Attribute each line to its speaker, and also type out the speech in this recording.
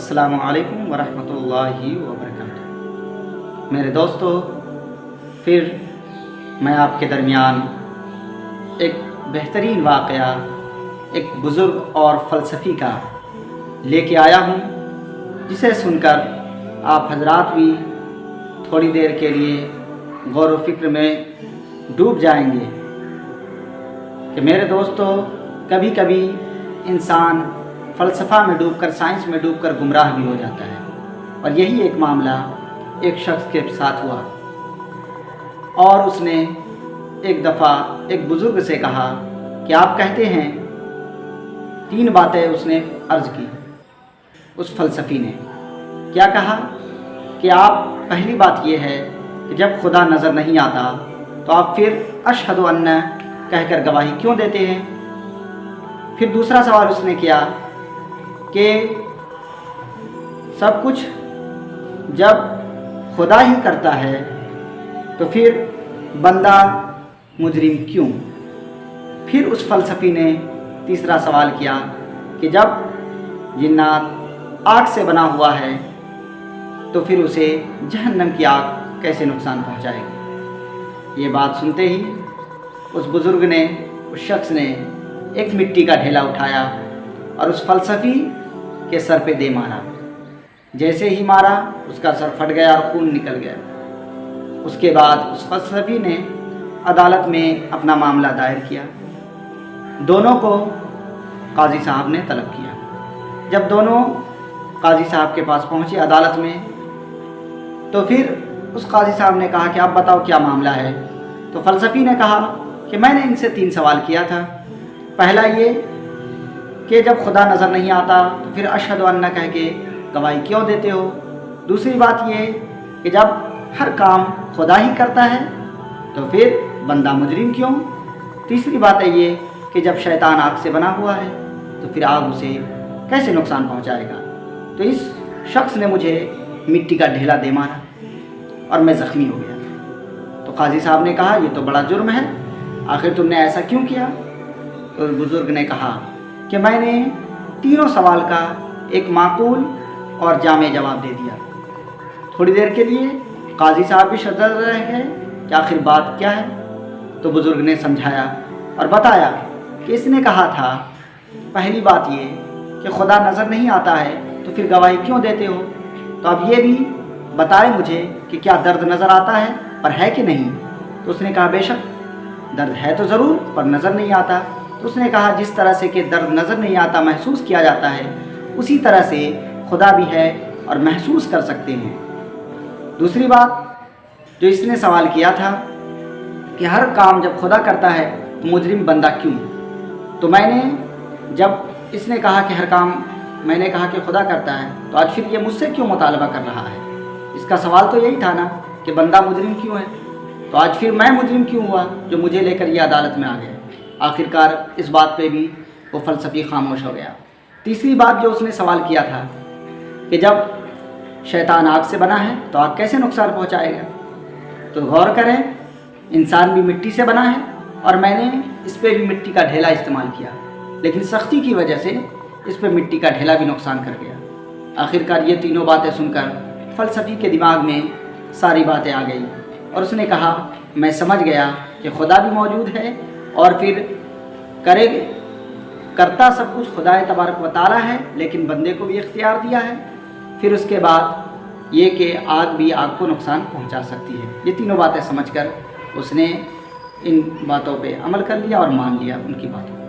Speaker 1: السلام علیکم ورحمۃ اللہ وبرکاتہ۔ میرے دوستو، پھر میں آپ کے درمیان ایک بہترین واقعہ ایک بزرگ اور فلسفی کا لے کے آیا ہوں، جسے سن کر آپ حضرات بھی تھوڑی دیر کے لیے غور و فکر میں ڈوب جائیں گے کہ میرے دوستو، کبھی کبھی انسان فلسفہ میں ڈوب کر، سائنس میں ڈوب کر گمراہ بھی ہو جاتا ہے، اور یہی ایک معاملہ ایک شخص کے ساتھ ہوا، اور اس نے ایک دفعہ ایک بزرگ سے کہا کہ آپ کہتے ہیں، 3 باتیں اس نے عرض کی۔ اس فلسفی نے کیا کہا کہ آپ پہلی بات یہ ہے کہ جب خدا نظر نہیں آتا تو آپ پھر اشہد ان کہہ کر گواہی کیوں دیتے ہیں؟ پھر دوسرا سوال اس نے کیا کہ سب کچھ جب خدا ہی کرتا ہے تو پھر بندہ مجرم کیوں؟ پھر اس فلسفی نے تیسرا سوال کیا کہ جب جنات آگ سے بنا ہوا ہے تو پھر اسے جہنم کی آگ کیسے نقصان پہنچائے گی؟ یہ بات سنتے ہی اس بزرگ نے، اس شخص نے ایک مٹی کا ڈھیلا اٹھایا اور اس فلسفی کے سر پہ دے مارا۔ جیسے ہی مارا، اس کا سر پھٹ گیا اور خون نکل گیا۔ اس کے بعد اس فلسفی نے عدالت میں اپنا معاملہ دائر کیا۔ دونوں کو قاضی صاحب نے طلب کیا۔ جب دونوں قاضی صاحب کے پاس پہنچے عدالت میں، تو پھر اس قاضی صاحب نے کہا کہ آپ بتاؤ کیا معاملہ ہے؟ تو فلسفی نے کہا کہ میں نے ان سے 3 سوال کیا تھا۔ پہلا یہ کہ جب خدا نظر نہیں آتا تو پھر اشہد ان کہہ کے گواہی کیوں دیتے ہو؟ دوسری بات یہ کہ جب ہر کام خدا ہی کرتا ہے تو پھر بندہ مجرم کیوں؟ تیسری بات ہے یہ کہ جب شیطان آگ سے بنا ہوا ہے تو پھر آگ اسے کیسے نقصان پہنچائے گا؟ تو اس شخص نے مجھے مٹی کا ڈھیلا دے مارا اور میں زخمی ہو گیا۔ تو قاضی صاحب نے کہا یہ تو بڑا جرم ہے، آخر تم نے ایسا کیوں کیا؟ تو بزرگ نے کہا کہ میں نے 3 سوال کا ایک معقول اور جامع جواب دے دیا۔ تھوڑی دیر کے لیے قاضی صاحب بھی شدت رہ گئے کہ آخر بات کیا ہے؟ تو بزرگ نے سمجھایا اور بتایا کہ اس نے کہا تھا پہلی بات یہ کہ خدا نظر نہیں آتا ہے تو پھر گواہی کیوں دیتے ہو؟ تو اب یہ بھی بتائے مجھے کہ کیا درد نظر آتا ہے پر ہے کہ نہیں؟ تو اس نے کہا بے شک درد ہے تو ضرور پر نظر نہیں آتا۔ تو اس نے کہا جس طرح سے کہ درد نظر نہیں آتا، محسوس کیا جاتا ہے، اسی طرح سے خدا بھی ہے اور محسوس کر سکتے ہیں۔ دوسری بات جو اس نے سوال کیا تھا کہ ہر کام جب خدا کرتا ہے تو مجرم بندہ کیوں؟ تو میں نے جب اس نے کہا کہ ہر کام میں نے کہا کہ خدا کرتا ہے، تو آج پھر یہ مجھ سے کیوں مطالبہ کر رہا ہے؟ اس کا سوال تو یہی تھا نا کہ بندہ مجرم کیوں ہے، تو آج پھر میں مجرم کیوں ہوا جو مجھے لے کر یہ عدالت میں آ گیا؟ آخرکار اس بات پہ بھی وہ فلسفی خاموش ہو گیا۔ تیسری بات جو اس نے سوال کیا تھا کہ جب شیطان آگ سے بنا ہے تو آگ کیسے نقصان پہنچائے گا؟ تو غور کریں، انسان بھی مٹی سے بنا ہے اور میں نے اس پہ بھی مٹی کا ڈھیلا استعمال کیا، لیکن سختی کی وجہ سے اس پہ مٹی کا ڈھیلا بھی نقصان کر گیا۔ آخرکار یہ 3 باتیں سن کر فلسفی کے دماغ میں ساری باتیں آ گئی، اور اس نے کہا میں سمجھ گیا کہ خدا بھی موجود ہے اور پھر کرتا سب کچھ خدا تبارک و تعالیٰ ہے، لیکن بندے کو بھی اختیار دیا ہے۔ پھر اس کے بعد یہ کہ آگ بھی آگ کو نقصان پہنچا سکتی ہے۔ یہ 3 باتیں سمجھ کر اس نے ان باتوں پہ عمل کر لیا اور مان لیا ان کی باتوں۔